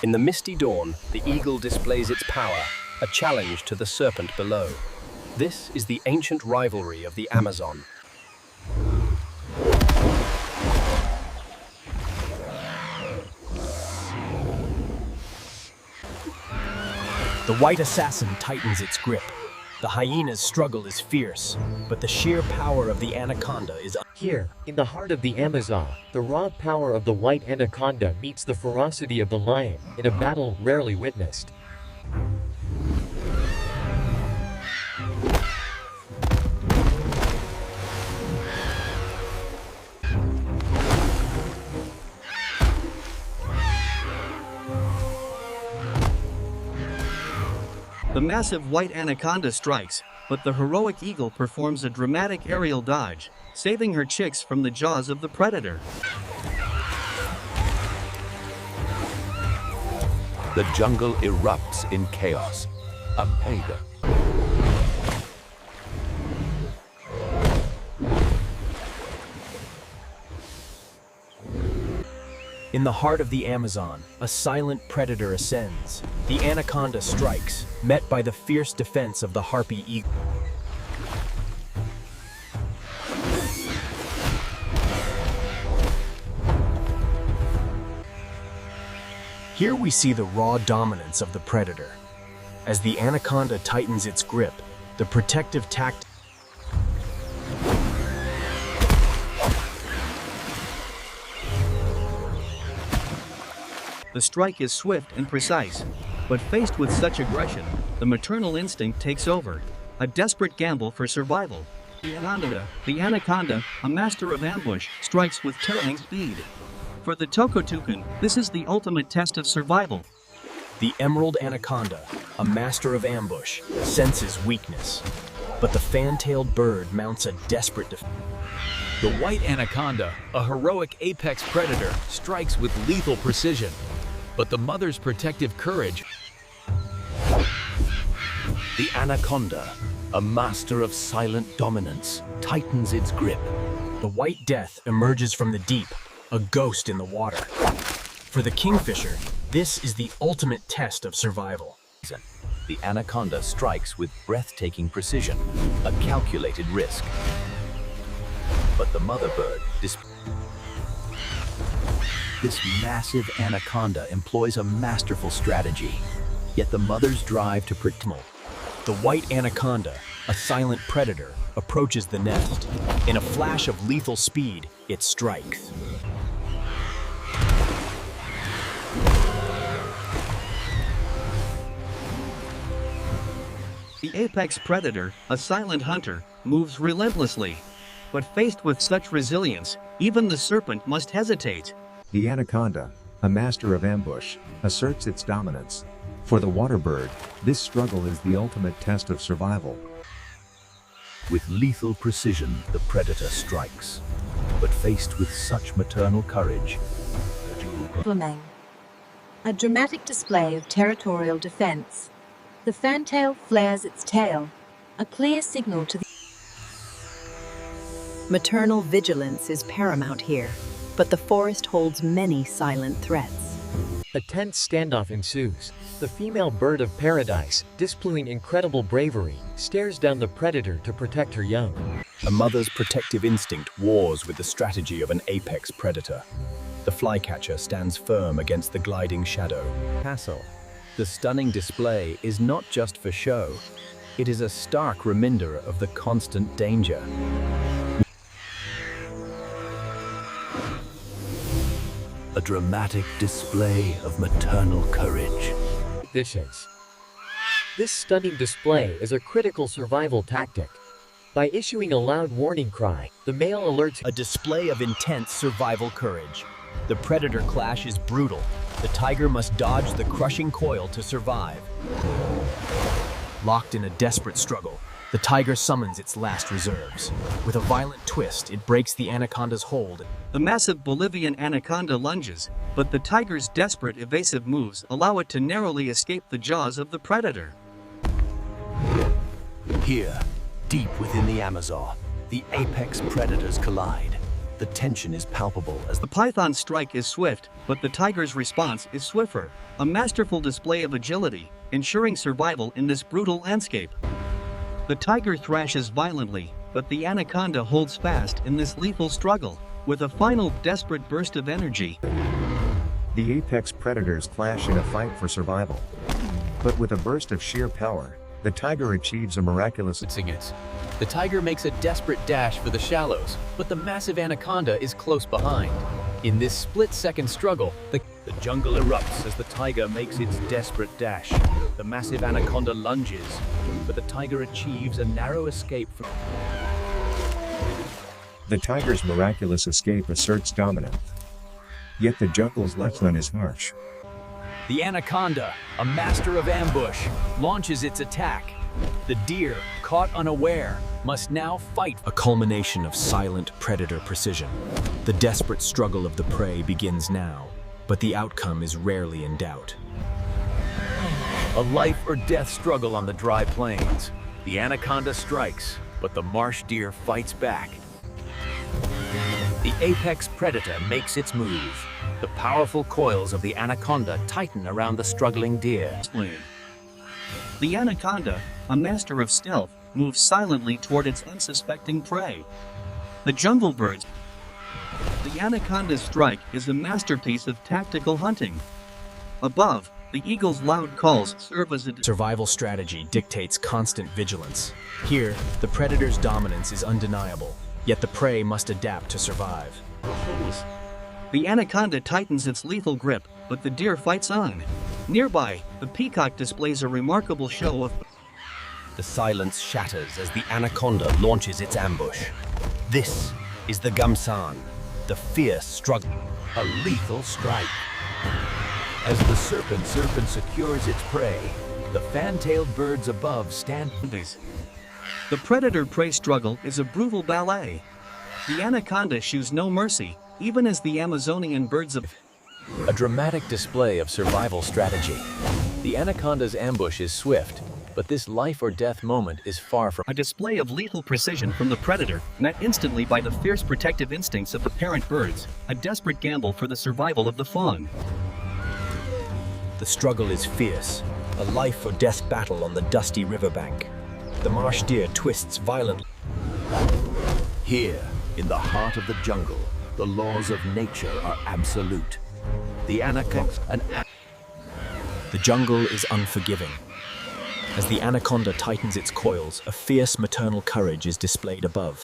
In the misty dawn, the eagle displays its power, a challenge to the serpent below. This is the ancient rivalry of the Amazon. The white assassin tightens its grip. The hyena's struggle is fierce, but the sheer power of the anaconda is Here, in the heart of the Amazon, the raw power of the white anaconda meets the ferocity of the lion in a battle rarely witnessed. The massive white anaconda strikes, but the heroic eagle performs a dramatic aerial dodge, saving her chicks from the jaws of the predator. The jungle erupts in chaos. A payday. In the heart of the Amazon, a silent predator ascends. The anaconda strikes, met by the fierce defense of the harpy eagle. Here we see the raw dominance of the predator. As the anaconda tightens its grip, the protective tactic The strike is swift and precise, but faced with such aggression, the maternal instinct takes over, a desperate gamble for survival. The anaconda, a master of ambush, strikes with terrifying speed. For the Tokotukan, this is the ultimate test of survival. The emerald anaconda, a master of ambush, senses weakness. But the fan-tailed bird mounts a desperate defense. The white anaconda, a heroic apex predator, strikes with lethal precision. But the mother's protective courage. The anaconda, a master of silent dominance, tightens its grip. The white death emerges from the deep, a ghost in the water. For the kingfisher, this is the ultimate test of survival. The anaconda strikes with breathtaking precision, a calculated risk. But the mother bird This massive anaconda employs a masterful strategy, yet the mother's drive to protect. The white anaconda, a silent predator, approaches the nest. In a flash of lethal speed, it strikes. The apex predator, a silent hunter, moves relentlessly. But faced with such resilience, even the serpent must hesitate. The anaconda, a master of ambush, asserts its dominance. For the water bird, this struggle is the ultimate test of survival. With lethal precision, the predator strikes. But faced with such maternal courage, Flameng. A dramatic display of territorial defense. The fantail flares its tail, a clear signal to the... Maternal vigilance is paramount here, but the forest holds many silent threats. A tense standoff ensues. The female bird of paradise, displaying incredible bravery, stares down the predator to protect her young. A mother's protective instinct wars with the strategy of an apex predator. The flycatcher stands firm against the gliding shadow. Castle. The stunning display is not just for show. It is a stark reminder of the constant danger. a dramatic display of maternal courage. This stunning display is a critical survival tactic. By issuing a loud warning cry, the male alerts a display of intense survival courage. The predator clash is brutal. The tiger must dodge the crushing coil to survive. Locked in a desperate struggle, the tiger summons its last reserves. With a violent twist, it breaks the anaconda's hold. The massive Bolivian anaconda lunges, but the tiger's desperate evasive moves allow it to narrowly escape the jaws of the predator. Here, deep within the Amazon, the apex predators collide. The tension is palpable as The python's strike is swift, but the tiger's response is swifter. A masterful display of agility, ensuring survival in this brutal landscape. The tiger thrashes violently, but the anaconda holds fast in this lethal struggle. With a final desperate burst of energy, The apex predators clash in a fight for survival. But with a burst of sheer power, the tiger achieves a miraculous. The tiger makes a desperate dash for the shallows, but the massive anaconda is close behind. In this split-second struggle, the jungle erupts as the tiger makes its desperate dash. The massive anaconda lunges, but the tiger achieves a narrow escape from... The tiger's miraculous escape asserts dominance. Yet the jungle's lesson is harsh. The anaconda, a master of ambush, launches its attack. The deer, caught unaware, must now fight. A culmination of silent predator precision. The desperate struggle of the prey begins now, but the outcome is rarely in doubt. A life or death struggle on the dry plains. The anaconda strikes, but the marsh deer fights back. The apex predator makes its move. The powerful coils of the anaconda tighten around the struggling deer. the anaconda, a master of stealth, moves silently toward its unsuspecting prey. The jungle birds. The anaconda's strike is a masterpiece of tactical hunting. Above, the eagle's loud calls serve as a Survival strategy dictates constant vigilance. Here, the predator's dominance is undeniable, yet the prey must adapt to survive. The anaconda tightens its lethal grip, but the deer fights on. Nearby, the peacock displays a remarkable show of... The silence shatters as the anaconda launches its ambush. This is the Gamsan, the fierce struggle. A lethal strike. As the serpent secures its prey, the fan-tailed birds above stand. The predator-prey struggle is a brutal ballet. The anaconda shews no mercy, even as the Amazonian birds of... A dramatic display of survival strategy. The anaconda's ambush is swift, but this life or death moment is far from... A display of lethal precision from the predator, met instantly by the fierce protective instincts of the parent birds, a desperate gamble for the survival of the fawn. The struggle is fierce, a life or death battle on the dusty riverbank. The marsh deer twists violently. Here, in the heart of the jungle, the laws of nature are absolute. The anaconda... The jungle is unforgiving. As the anaconda tightens its coils, a fierce maternal courage is displayed above.